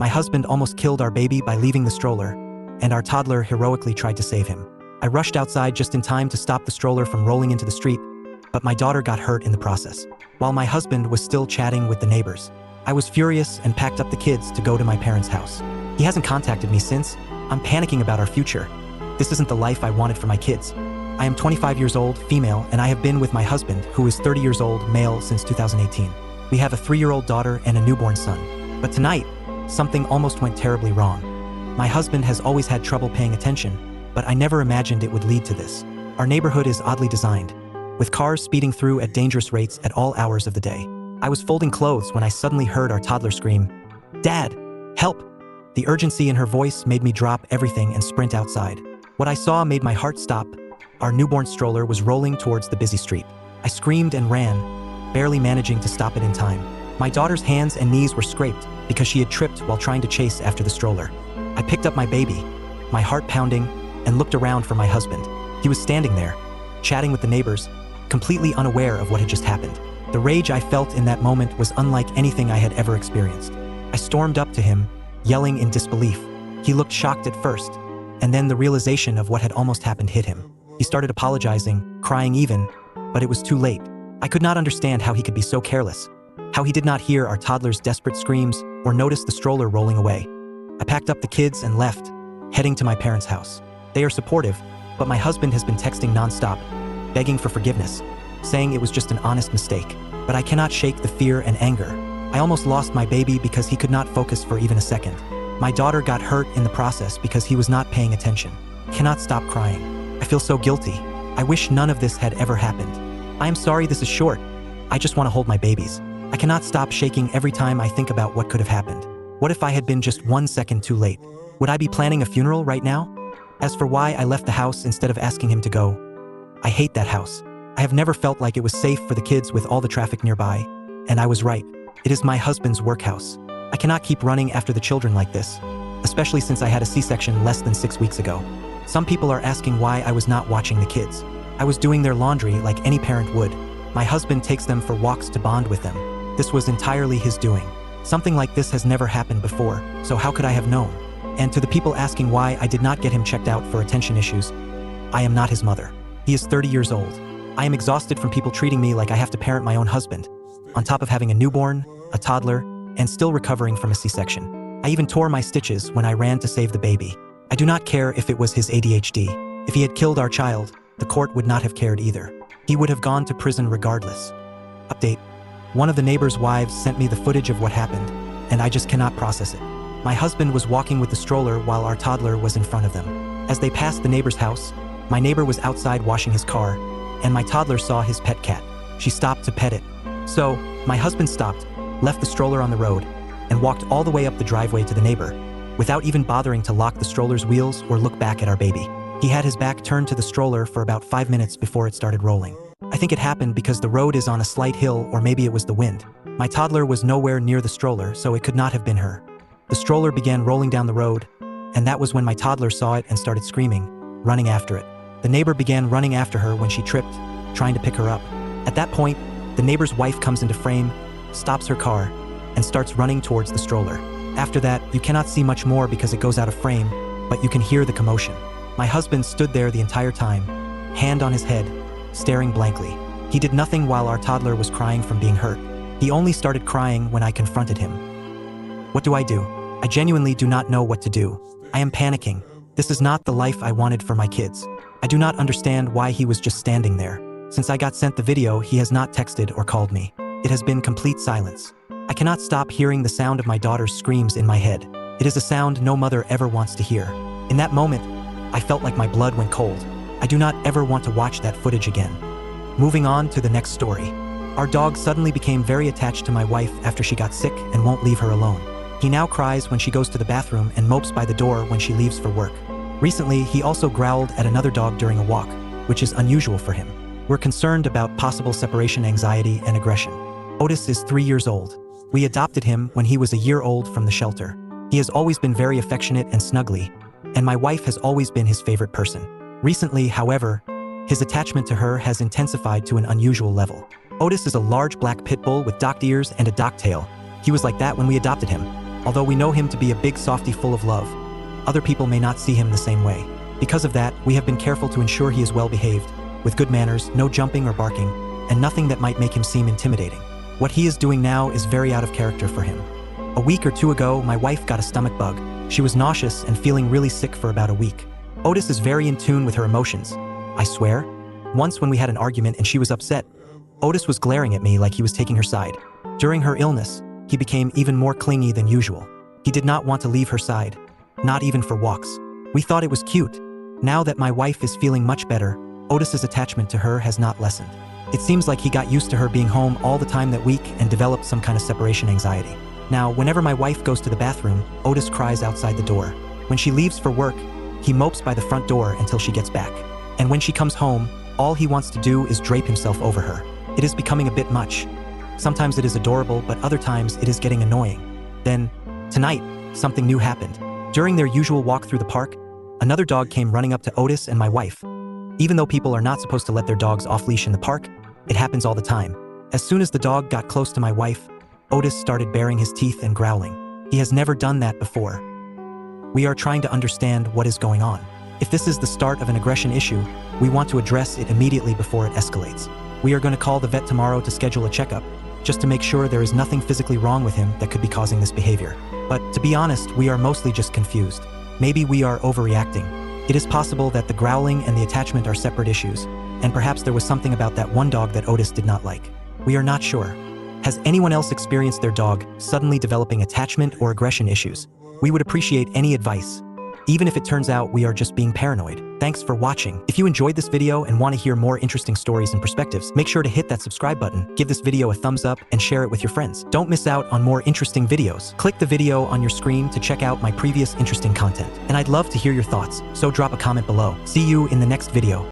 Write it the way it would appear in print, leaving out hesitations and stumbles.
My husband almost killed our baby by leaving the stroller, and our toddler heroically tried to save him. I rushed outside just in time to stop the stroller from rolling into the street, but my daughter got hurt in the process. While my husband was still chatting with the neighbors, I was furious and packed up the kids to go to my parents' house. He hasn't contacted me since. I'm panicking about our future. This isn't the life I wanted for my kids. I am 25 years old, female, and I have been with my husband, who is 30 years old, male, since 2018. We have a 3-year-old daughter and a newborn son. But tonight, something almost went terribly wrong. My husband has always had trouble paying attention, but I never imagined it would lead to this. Our neighborhood is oddly designed, with cars speeding through at dangerous rates at all hours of the day. I was folding clothes when I suddenly heard our toddler scream, "Dad, help!" The urgency in her voice made me drop everything and sprint outside. What I saw made my heart stop. Our newborn stroller was rolling towards the busy street. I screamed and ran, barely managing to stop it in time. My daughter's hands and knees were scraped because she had tripped while trying to chase after the stroller. I picked up my baby, my heart pounding, and looked around for my husband. He was standing there, chatting with the neighbors, completely unaware of what had just happened. The rage I felt in that moment was unlike anything I had ever experienced. I stormed up to him, yelling in disbelief. He looked shocked at first, and then the realization of what had almost happened hit him. He started apologizing, crying even, but it was too late. I could not understand how he could be so careless, how he did not hear our toddler's desperate screams or notice the stroller rolling away. I packed up the kids and left, heading to my parents' house. They are supportive, but my husband has been texting nonstop, begging for forgiveness, saying it was just an honest mistake. But I cannot shake the fear and anger. I almost lost my baby because he could not focus for even a second. My daughter got hurt in the process because he was not paying attention. I cannot stop crying. I feel so guilty. I wish none of this had ever happened. I am sorry this is short. I just want to hold my babies. I cannot stop shaking every time I think about what could have happened. What if I had been just 1 second too late? Would I be planning a funeral right now? As for why I left the house instead of asking him to go, I hate that house. I have never felt like it was safe for the kids with all the traffic nearby, and I was right. It is my husband's workhouse. I cannot keep running after the children like this, especially since I had a C-section less than 6 weeks ago. Some people are asking why I was not watching the kids. I was doing their laundry like any parent would. My husband takes them for walks to bond with them. This was entirely his doing. Something like this has never happened before, so how could I have known? And to the people asking why I did not get him checked out for attention issues, I am not his mother. He is 30 years old. I am exhausted from people treating me like I have to parent my own husband, on top of having a newborn, a toddler, and still recovering from a C-section. I even tore my stitches when I ran to save the baby. I do not care if it was his ADHD. If he had killed our child, the court would not have cared either. He would have gone to prison regardless. Update. One of the neighbors' wives sent me the footage of what happened, and I just cannot process it. My husband was walking with the stroller while our toddler was in front of them. As they passed the neighbor's house, my neighbor was outside washing his car, and my toddler saw his pet cat. She stopped to pet it. So, my husband stopped, left the stroller on the road, and walked all the way up the driveway to the neighbor, without even bothering to lock the stroller's wheels or look back at our baby. He had his back turned to the stroller for about 5 minutes before it started rolling. I think it happened because the road is on a slight hill, or maybe it was the wind. My toddler was nowhere near the stroller, so it could not have been her. The stroller began rolling down the road, and that was when my toddler saw it and started screaming, running after it. The neighbor began running after her when she tripped, trying to pick her up. At that point, the neighbor's wife comes into frame, stops her car, and starts running towards the stroller. After that, you cannot see much more because it goes out of frame, but you can hear the commotion. My husband stood there the entire time, hand on his head, staring blankly. He did nothing while our toddler was crying from being hurt. He only started crying when I confronted him. What do? I genuinely do not know what to do. I am panicking. This is not the life I wanted for my kids. I do not understand why he was just standing there. Since I got sent the video, he has not texted or called me. It has been complete silence. I cannot stop hearing the sound of my daughter's screams in my head. It is a sound no mother ever wants to hear. In that moment, I felt like my blood went cold. I do not ever want to watch that footage again. Moving on to the next story. Our dog suddenly became very attached to my wife after she got sick and won't leave her alone. He now cries when she goes to the bathroom and mopes by the door when she leaves for work. Recently, he also growled at another dog during a walk, which is unusual for him. We're concerned about possible separation anxiety and aggression. Otis is 3 years old. We adopted him when he was a year old from the shelter. He has always been very affectionate and snuggly, and my wife has always been his favorite person. Recently, however, his attachment to her has intensified to an unusual level. Otis is a large black pit bull with docked ears and a docked tail. He was like that when we adopted him. Although we know him to be a big softie full of love, other people may not see him the same way. Because of that, we have been careful to ensure he is well behaved, with good manners, no jumping or barking, and nothing that might make him seem intimidating. What he is doing now is very out of character for him. A week or two ago, my wife got a stomach bug. She was nauseous and feeling really sick for about a week. Otis is very in tune with her emotions. I swear. Once when we had an argument and she was upset, Otis was glaring at me like he was taking her side. During her illness, he became even more clingy than usual. He did not want to leave her side, not even for walks. We thought it was cute. Now that my wife is feeling much better, Otis's attachment to her has not lessened. It seems like he got used to her being home all the time that week and developed some kind of separation anxiety. Now, whenever my wife goes to the bathroom, Otis cries outside the door. When she leaves for work, he mopes by the front door until she gets back. And when she comes home, all he wants to do is drape himself over her. It is becoming a bit much. Sometimes it is adorable, but other times it is getting annoying. Then, tonight, something new happened. During their usual walk through the park, another dog came running up to Otis and my wife. Even though people are not supposed to let their dogs off-leash in the park, it happens all the time. As soon as the dog got close to my wife, Otis started baring his teeth and growling. He has never done that before. We are trying to understand what is going on. If this is the start of an aggression issue, we want to address it immediately before it escalates. We are going to call the vet tomorrow to schedule a checkup, just to make sure there is nothing physically wrong with him that could be causing this behavior. But to be honest, we are mostly just confused. Maybe we are overreacting. It is possible that the growling and the attachment are separate issues, and perhaps there was something about that one dog that Otis did not like. We are not sure. Has anyone else experienced their dog suddenly developing attachment or aggression issues? We would appreciate any advice, even if it turns out we are just being paranoid. Thanks for watching. If you enjoyed this video and want to hear more interesting stories and perspectives, make sure to hit that subscribe button, give this video a thumbs up, and share it with your friends. Don't miss out on more interesting videos. Click the video on your screen to check out my previous interesting content. And I'd love to hear your thoughts, so drop a comment below. See you in the next video.